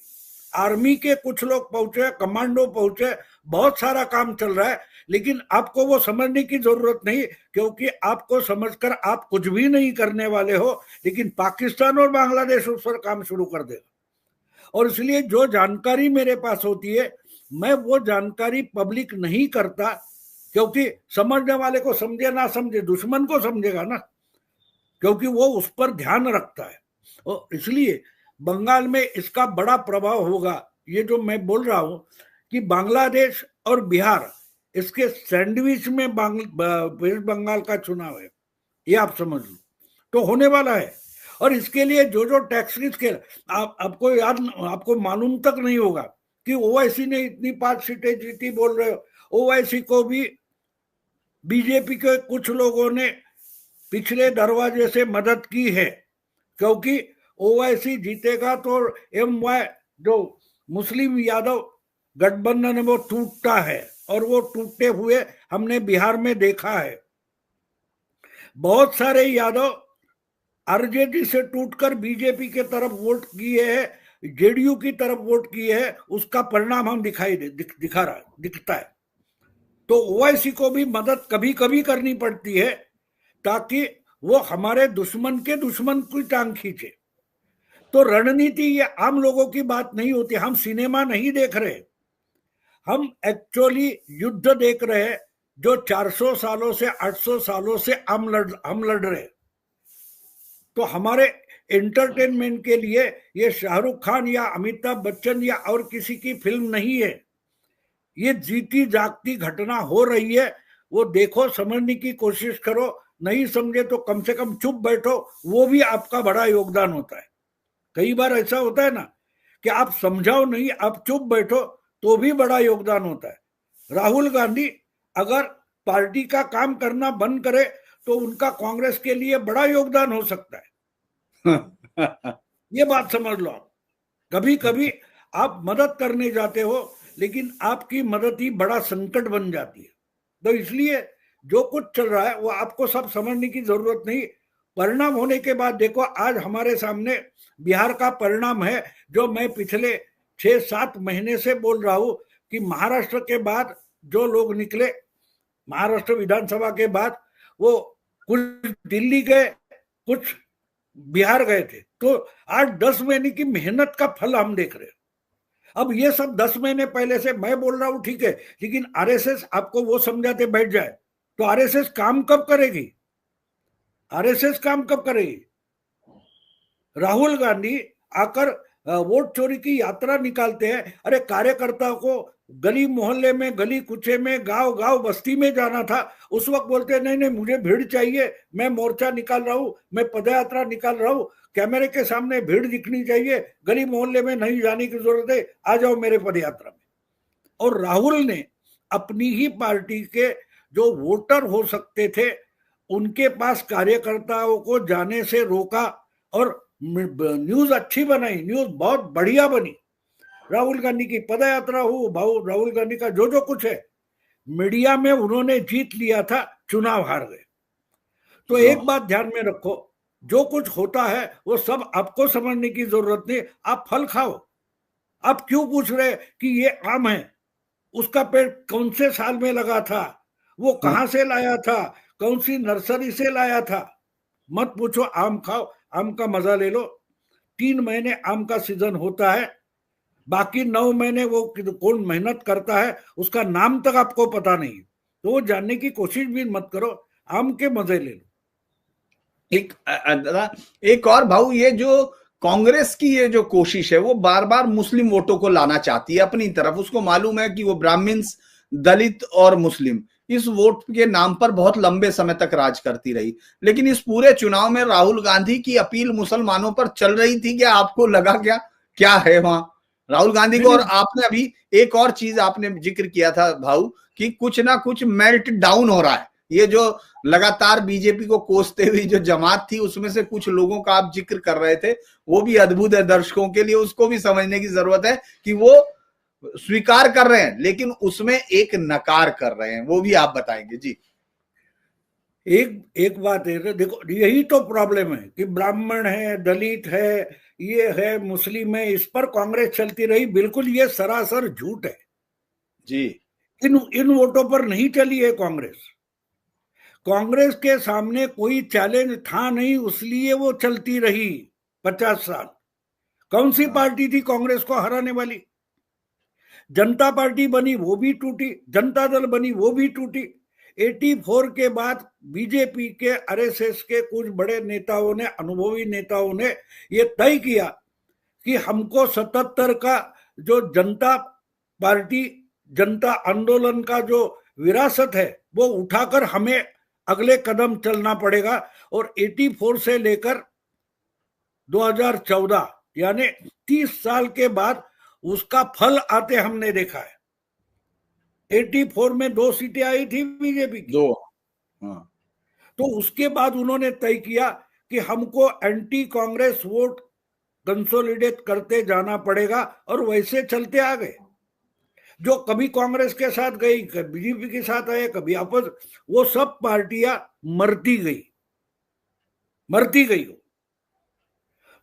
आर्मी के कुछ लोग पहुंचे, कमांडो पहुंचे, बहुत सारा काम चल रहा है। लेकिन आपको वो समझने की जरूरत नहीं, क्योंकि आपको समझकर आप कुछ भी नहीं करने वाले हो, लेकिन पाकिस्तान और बांग्लादेश उस पर काम शुरू कर देगा। और इसलिए जो जानकारी मेरे पास होती है, मैं वो जानकारी पब्लिक नहीं करता, क्योंकि समझने वाले को समझे ना समझे, दुश्मन को समझेगा ना, क्योंकि वो उस पर ध्यान रखता है। और इसलिए बंगाल में इसका बड़ा प्रभाव होगा। ये जो मैं बोल रहा हूं कि बांग्लादेश और बिहार, इसके सैंडविच में वेस्ट बंगाल का चुनाव है, ये आप समझ लो, तो होने वाला है। और इसके लिए जो जो टैक्स के आपको याद, आपको मालूम तक नहीं होगा कि ओवैसी ने इतनी 5 सीटें जीती बोल रहे हो। ओवैसी को भी बीजेपी के कुछ लोगों ने पिछले दरवाजे से मदद की है, क्योंकि ओवैसी जीतेगा तो एमवाई जो मुस्लिम यादव गठबंधन है वो टूटता है, और वो टूटते हुए हमने बिहार में देखा है। बहुत सारे यादव आरजेडी से टूटकर बीजेपी के तरफ वोट किए हैं, जेडीयू की तरफ वोट किए हैं, उसका परिणाम हम दिखता है। तो ओवैसी को भी मदद कभी कभी करनी पड़ती है, ताकि वो हमारे दुश्मन के दुश्मन की टांग खींचे। तो रणनीति ये आम लोगों की बात नहीं होती। हम सिनेमा नहीं देख रहे, हम एक्चुअली युद्ध देख रहे हैं, जो 400 सालों से 800 सालों से हम लड़ रहे। तो हमारे एंटरटेनमेंट के लिए ये शाहरुख खान या अमिताभ बच्चन या और किसी की फिल्म नहीं है। ये जीती जागती घटना हो रही है, वो देखो, समझने की कोशिश करो। नहीं समझे तो कम से कम चुप बैठो, वो भी आपका बड़ा योगदान होता है। कई बार ऐसा होता है ना कि आप समझाओ नहीं, आप चुप बैठो, तो भी बड़ा योगदान होता है। राहुल गांधी अगर पार्टी का काम करना बंद करे तो उनका कांग्रेस के लिए बड़ा योगदान हो सकता है। ये बात समझ लो आप। कभी कभी आप मदद करने जाते हो, लेकिन आपकी मदद ही बड़ा संकट बन जाती है। तो इसलिए जो कुछ चल रहा है वो आपको सब समझने की जरूरत नहीं। परिणाम होने के बाद देखो, आज हमारे सामने बिहार का परिणाम है, जो मैं पिछले 6-7 महीने से बोल रहा हूं कि महाराष्ट्र के बाद जो लोग निकले, महाराष्ट्र विधानसभा के बाद, वो कुछ दिल्ली गए, कुछ बिहार गए थे। तो आज 10 महीने की मेहनत का फल हम देख रहे हैं। अब ये सब 10 महीने पहले से मैं बोल रहा हूं, ठीक है, लेकिन आरएसएस आपको वो समझाते बैठ जाए तो आरएसएस काम कब करेगी? आरएसएस काम कब करेगी? राहुल गांधी आकर वोट चोरी की यात्रा निकालते हैं। अरे कार्यकर्ताओं को गली मोहल्ले में, गली कुचे में, गांव गांव बस्ती में जाना था, उस वक्त बोलते हैं नहीं नहीं मुझे भीड़ चाहिए, मैं मोर्चा निकाल रहा हूं, मैं पदयात्रा निकाल रहा हूं, कैमरे के सामने भीड़ दिखनी चाहिए, गली मोहल्ले में नहीं जाने की जरूरत है, आ जाओ मेरे पदयात्रा में। और राहुल ने अपनी ही पार्टी के जो वोटर हो सकते थे उनके पास कार्यकर्ताओं को जाने से रोका, और न्यूज अच्छी बनाई, न्यूज बहुत बढ़िया बनी। राहुल गांधी की पदयात्रा हो, भाऊ राहुल गांधी का जो जो कुछ है, मीडिया में उन्होंने जीत लिया था, चुनाव हार गए। तो एक बात ध्यान में रखो, जो कुछ होता है वो सब आपको समझने की जरूरत नहीं, आप फल खाओ। आप क्यों पूछ रहे कि ये आम है, उसका पेड़ कौन से साल में लगा था, वो कहां से लाया था, कौन सी नर्सरी से लाया था, मत पूछो। आम खाओ, आम का मजा ले लो। 3 महीने आम का सीजन होता है, बाकी 9 महीने वो कौन मेहनत करता है उसका नाम तक आपको पता नहीं, तो वो जानने की कोशिश भी मत करो, आम के मजे ले लो। एक और भाऊ, ये जो कांग्रेस की ये जो कोशिश है वो बार बार मुस्लिम वोटों को लाना चाहती है अपनी तरफ। उसको मालूम है कि वो ब्राह्मण्स, दलित और मुस्लिम इस वोट के नाम पर बहुत लंबे समय तक राज करती रही। लेकिन इस पूरे चुनाव में राहुल गांधी की अपील मुसलमानों पर चल रही थी, क्या आपको लगा क्या क्या है वहां राहुल गांधी को? और आपने अभी एक और चीज आपने जिक्र किया था भाऊ कि कुछ ना कुछ मेल्ट डाउन हो रहा है। ये जो लगातार बीजेपी को कोसते हुई जो जमात थी उसमें से कुछ लोगों का आप जिक्र कर रहे थे, वो भी अद्भुत है दर्शकों के लिए, उसको भी समझने की जरूरत है कि वो स्वीकार कर रहे हैं लेकिन उसमें एक नकार कर रहे हैं, वो भी आप बताएंगे जी। एक बात है, देखो यही तो प्रॉब्लम है कि ब्राह्मण है, दलित है, ये है, मुस्लिम है, इस पर कांग्रेस चलती रही। बिल्कुल ये सरासर झूठ है जी। इन वोटों पर नहीं चली है कांग्रेस। कांग्रेस के सामने कोई चैलेंज था नहीं, इसलिए वो चलती रही 50 साल। कौन सी पार्टी थी कांग्रेस को हराने वाली? जनता पार्टी बनी, वो भी टूटी। जनता दल बनी, वो भी टूटी। 84 के बाद बीजेपी के, आरएसएस के कुछ बड़े नेताओं ने, अनुभवी नेताओं ने ये तय किया कि हमको 77 का जो जनता पार्टी, जनता आंदोलन का जो विरासत है वो उठाकर हमें अगले कदम चलना पड़ेगा। और 84 से लेकर 2014 यानी 30 साल के बाद उसका फल आते हमने देखा है। 84 में 2 सीटें आई थी बीजेपी की, 2। हाँ। तो उसके बाद उन्होंने तय किया कि हमको एंटी कांग्रेस वोट कंसोलिडेट करते जाना पड़ेगा, और वैसे चलते आ गए। जो कभी कांग्रेस के साथ गई, कभी बीजेपी के साथ आए, कभी आपस, वो सब पार्टियां मरती गई।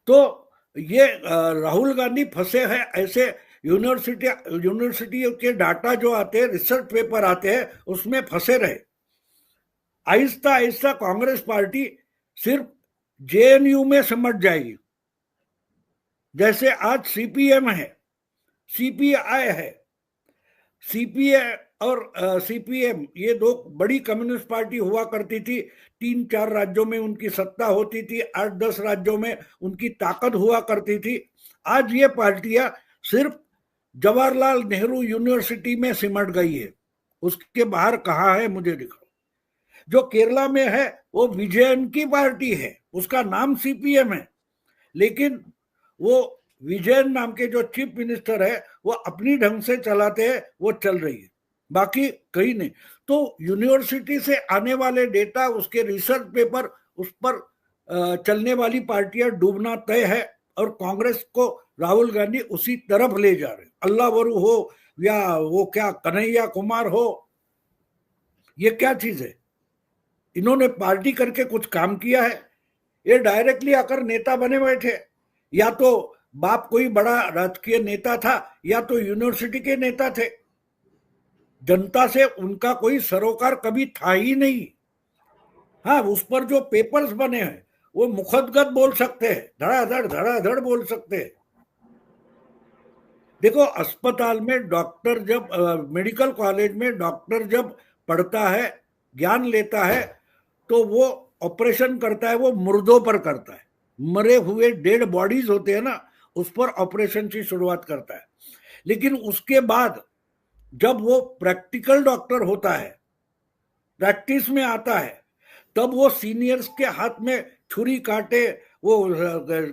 तो ये राहुल गांधी फंसे हैं ऐसे। यूनिवर्सिटी के डाटा जो आते हैं, रिसर्च पेपर आते हैं, उसमें फंसे रहे। आहिस्ता आहिस्ता कांग्रेस पार्टी सिर्फ जेएनयू में सिमट जाएगी। जैसे आज सीपीएम है, सीपीआई है। सीपीआई और सीपीएम ये 2 बड़ी कम्युनिस्ट पार्टी हुआ करती थी। 3-4 राज्यों में उनकी सत्ता होती थी, 8-10 राज्यों में उनकी ताकत हुआ करती थी। आज ये पार्टियां सिर्फ जवाहरलाल नेहरू यूनिवर्सिटी में सिमट गई है, उसके बाहर कहाँ है मुझे दिखाओ। जो केरला में है वो विजयन की पार्टी है, उसका नाम सीपीएम है, लेकिन वो विजयन नाम के जो चीफ मिनिस्टर है वो अपनी ढंग से चलाते हैं, वो चल रही है, बाकी कहीं नहीं। तो यूनिवर्सिटी से आने वाले डेटा, उसके रिसर्च पेपर, उस पर चलने वाली पार्टियां डूबना तय है। और कांग्रेस को राहुल गांधी उसी तरफ ले जा रहे। अल्लाह वरु हो या वो क्या कन्हैया कुमार हो, ये क्या चीज है? इन्होंने पार्टी करके कुछ काम किया है? ये डायरेक्टली आकर नेता बने बैठे। या तो बाप कोई बड़ा राजकीय नेता था, या तो यूनिवर्सिटी के नेता थे। जनता से उनका कोई सरोकार कभी था ही नहीं। हाँ, उस पर जो पेपर्स बने हैं वो मुखदगत बोल सकते हैं, धड़ाधड़ बोल सकते हैं। देखो, अस्पताल में डॉक्टर जब, मेडिकल कॉलेज में डॉक्टर जब पढ़ता है, ज्ञान लेता है, तो वो ऑपरेशन करता है, वो मुर्दों पर करता है। मरे हुए डेड बॉडीज होते हैं ना, उस पर ऑपरेशन की शुरुआत करता है। लेकिन उसके बाद जब वो प्रैक्टिकल डॉक्टर होता है, प्रैक्टिस में आता है, तब वो सीनियर्स के हाथ में छुरी काटे, वो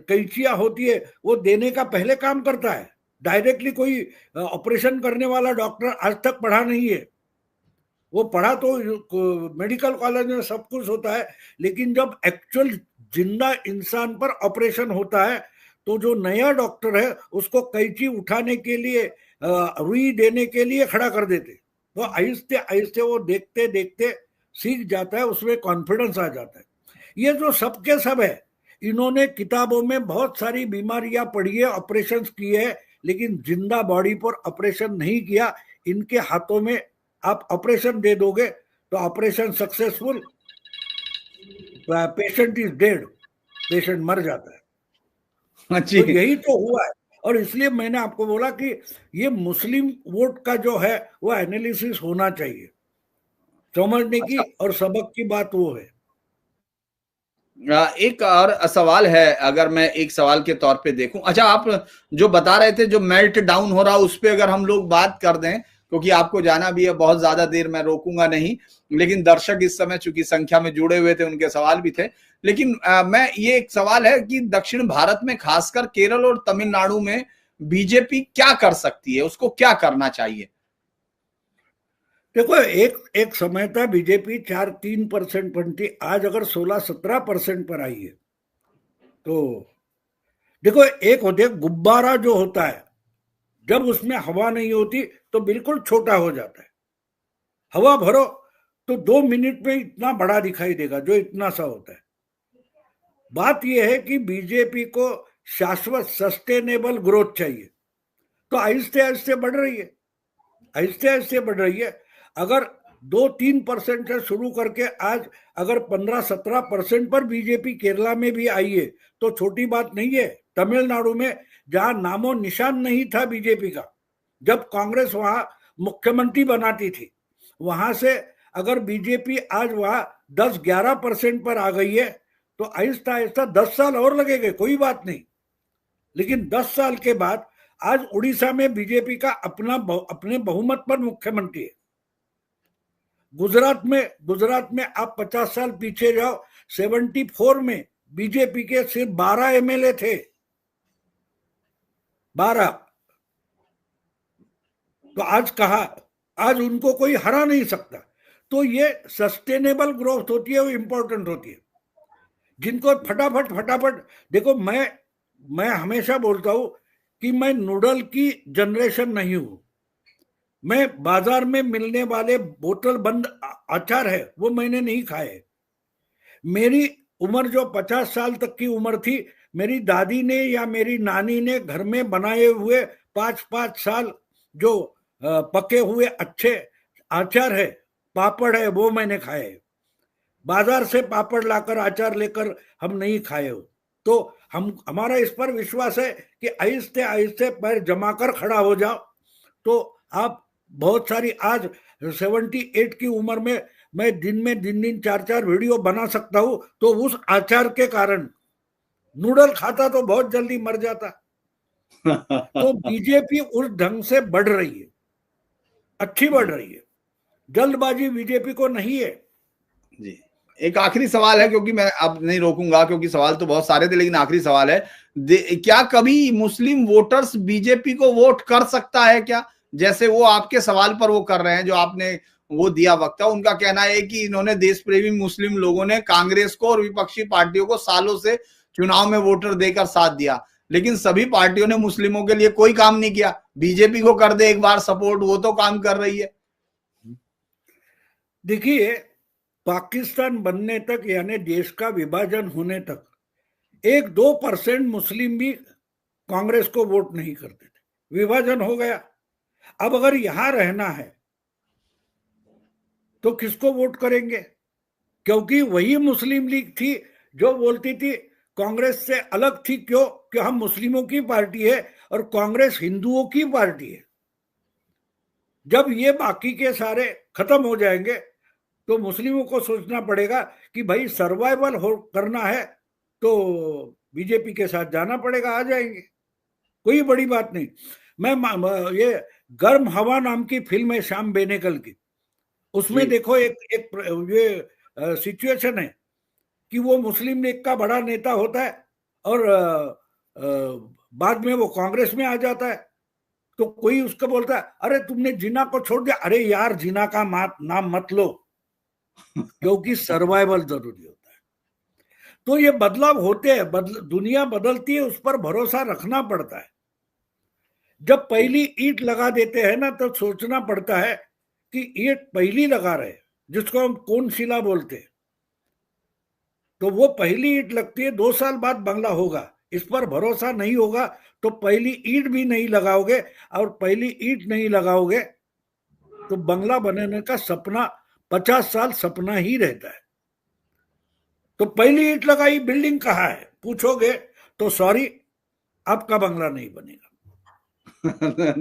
कैंचियां होती है, वो देने का पहले काम करता है। डायरेक्टली कोई ऑपरेशन करने वाला डॉक्टर आज तक पढ़ा नहीं है। वो पढ़ा तो मेडिकल कॉलेज में सब कुछ होता है, लेकिन जब एक्चुअल जिंदा इंसान पर ऑपरेशन होता है, तो जो नया डॉक्टर है उसको कैंची उठाने के लिए, रुई देने के लिए खड़ा कर देते। तो आहिस्ते आहिस्ते वो देखते देखते सीख जाता है, उसमें कॉन्फिडेंस आ जाता है। ये जो सब के सब है, इन्होंने किताबों में बहुत सारी बीमारियां पढ़ी है, ऑपरेशन किए हैं, लेकिन जिंदा बॉडी पर ऑपरेशन नहीं किया। इनके हाथों में आप ऑपरेशन दे दोगे तो operation successful, patient is dead, patient मर जाता है। तो यही तो हुआ है। और इसलिए मैंने आपको बोला कि ये मुस्लिम वोट का जो है वो एनालिसिस होना चाहिए, समझने की और सबक की बात वो है। एक और सवाल है, अगर मैं एक सवाल के तौर पे देखूं, अच्छा आप जो बता रहे थे जो मेल्ट डाउन हो रहा उस पे अगर हम लोग बात कर दें, क्योंकि आपको जाना भी है, बहुत ज्यादा देर मैं रोकूंगा नहीं, लेकिन दर्शक इस समय चूंकि संख्या में जुड़े हुए थे, उनके सवाल भी थे। लेकिन मैं ये एक सवाल है कि दक्षिण भारत में खासकर केरल और तमिलनाडु में बीजेपी क्या कर सकती है, उसको क्या करना चाहिए? देखो, एक समय था बीजेपी 4-3% बनती, आज अगर 16-17% पर आई है। तो देखो, एक होते गुब्बारा जो होता है, जब उसमें हवा नहीं होती तो बिल्कुल छोटा हो जाता है। हवा भरो तो 2 मिनट में इतना बड़ा दिखाई देगा, जो इतना सा होता है। बात यह है कि बीजेपी को शाश्वत सस्टेनेबल ग्रोथ चाहिए, तो आहिस्ते आहिस्ते बढ़ रही है, आहिस्ते आहिस्ते बढ़ रही है। अगर 2-3% से शुरू करके आज अगर 15-17% पर बीजेपी केरला में भी आई है तो छोटी बात नहीं है। तमिलनाडु में जहां नामो निशान नहीं था बीजेपी का, जब कांग्रेस वहां मुख्यमंत्री बनाती थी, वहां से अगर बीजेपी आज वहां 10-11% पर आ गई है तो आहिस्ता आहिस्ता 10 साल और लगेंगे, कोई बात नहीं। लेकिन 10 साल के बाद आज उड़ीसा में बीजेपी का अपने बहुमत पर मुख्यमंत्री है। गुजरात में आप 50 साल पीछे जाओ, 74 में बीजेपी के सिर्फ 12 एमएलए थे, 12। तो आज कहा, आज उनको कोई हरा नहीं सकता। तो ये सस्टेनेबल ग्रोथ होती है, वो इंपॉर्टेंट होती है। जिनको फटाफट देखो, मैं हमेशा बोलता हूं कि मैं नूडल की जनरेशन नहीं हूं। मैं बाजार में मिलने वाले बोतल बंद अचार है वो मैंने नहीं खाए। मेरी उम्र जो 50 साल तक की उम्र थी, मेरी दादी ने या मेरी नानी ने घर में बनाए हुए 5-5 साल जो पके हुए अच्छे अचार है, पापड़ है, वो मैंने खाए। बाजार से पापड़ लाकर अचार लेकर हम नहीं खाए हो। तो हमारा इस पर विश्वास है कि आहिस्ते आहिस्ते पैर जमाकर खड़ा हो जाओ तो आप बहुत सारी, आज 78 की उम्र में मैं दिन में 4-4 वीडियो बना सकता हूं, तो उस आचार के कारण। नूडल खाता तो बहुत जल्दी मर जाता। तो बीजेपी उस ढंग से बढ़ रही है, अच्छी बढ़ रही है, जल्दबाजी बीजेपी को नहीं है। जी, एक आखिरी सवाल है, क्योंकि मैं अब नहीं रोकूंगा, क्योंकि सवाल तो बहुत सारे थे, लेकिन आखिरी सवाल है, क्या कभी मुस्लिम वोटर्स बीजेपी को वोट कर सकता है क्या? जैसे वो आपके सवाल पर वो कर रहे हैं, जो आपने वो दिया वक्ता, उनका कहना है कि इन्होंने देश प्रेमी मुस्लिम लोगों ने कांग्रेस को और विपक्षी पार्टियों को सालों से चुनाव में वोटर देकर साथ दिया, लेकिन सभी पार्टियों ने मुस्लिमों के लिए कोई काम नहीं किया। बीजेपी को कर दे एक बार सपोर्ट, वो तो काम कर रही है। देखिए, पाकिस्तान बनने तक, यानी देश का विभाजन होने तक, 1-2% मुस्लिम भी कांग्रेस को वोट नहीं करते थे। विभाजन हो गया, अब अगर यहां रहना है तो किसको वोट करेंगे? क्योंकि वही मुस्लिम लीग थी जो बोलती थी कांग्रेस से अलग थी, क्यों कि हम मुस्लिमों की पार्टी है और कांग्रेस हिंदुओं की पार्टी है। जब ये बाकी के सारे खत्म हो जाएंगे तो मुस्लिमों को सोचना पड़ेगा कि भाई सर्वाइवल हो करना है तो बीजेपी के साथ जाना पड़ेगा, आ जाएंगे, कोई बड़ी बात नहीं। मैं ये गर्म हवा नाम की फिल्म है श्याम बेनेगल की, उसमें देखो एक ये सिचुएशन है कि वो मुस्लिम लीग का बड़ा नेता होता है और बाद में वो कांग्रेस में आ जाता है, तो कोई उसको बोलता है अरे तुमने जिना को छोड़ दिया। अरे यार, जिना का नाम मत लो, क्योंकि सर्वाइवल जरूरी होता है। तो ये बदलाव होते हैं, दुनिया बदलती है, उस पर भरोसा रखना पड़ता है। जब पहली ईंट लगा देते हैं ना, तो सोचना पड़ता है कि ईंट पहली लगा रहे, जिसको हम कौन शिला बोलते हैं, तो वो पहली ईंट लगती है, 2 साल बाद बंगला होगा। इस पर भरोसा नहीं होगा तो पहली ईंट भी नहीं लगाओगे, और पहली ईंट नहीं लगाओगे तो बंगला बनाने का सपना 50 साल सपना ही रहता है। तो पहली ईंट लगाई, बिल्डिंग कहाँ है पूछोगे तो सॉरी, आपका बंगला नहीं बनेगा।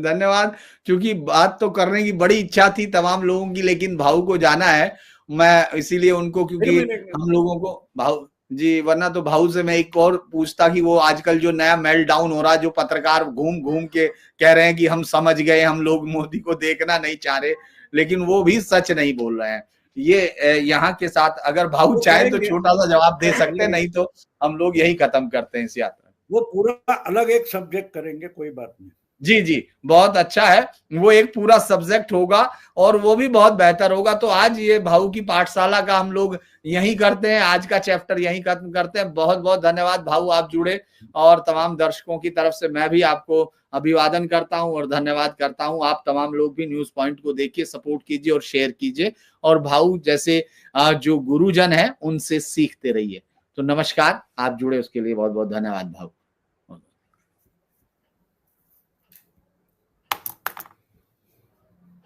धन्यवाद। क्योंकि बात तो करने की बड़ी इच्छा थी तमाम लोगों की, लेकिन भाऊ को जाना है, मैं इसीलिए उनको, क्योंकि हम लोगों को भाऊ जी, वरना तो भाऊ से मैं एक और पूछता कि वो आजकल जो नया मेल्ट डाउन हो रहा है, जो पत्रकार घूम घूम के कह रहे हैं कि हम समझ गए, हम लोग मोदी को देखना नहीं चाह रहे, लेकिन वो भी सच नहीं बोल रहे हैं। ये यहाँ के साथ अगर भाऊ चाहे तो छोटा सा जवाब दे सकते हैं, नहीं तो हम लोग यही खत्म करते हैं इस यात्रा। वो पूरा अलग एक सब्जेक्ट करेंगे, कोई बात नहीं। जी जी, बहुत अच्छा है, वो एक पूरा सब्जेक्ट होगा और वो भी बहुत बेहतर होगा। तो आज ये भाऊ की पाठशाला का हम लोग यही करते हैं, आज का चैप्टर यही खत्म करते हैं। बहुत बहुत धन्यवाद भाऊ, आप जुड़े, और तमाम दर्शकों की तरफ से मैं भी आपको अभिवादन करता हूं और धन्यवाद करता हूं। आप तमाम लोग भी न्यूज पॉइंट को देखिए, सपोर्ट कीजिए और शेयर कीजिए, और भाऊ जैसे जो गुरुजन है उनसे सीखते रहिए। तो नमस्कार, आप जुड़े उसके लिए बहुत बहुत धन्यवाद भाऊ।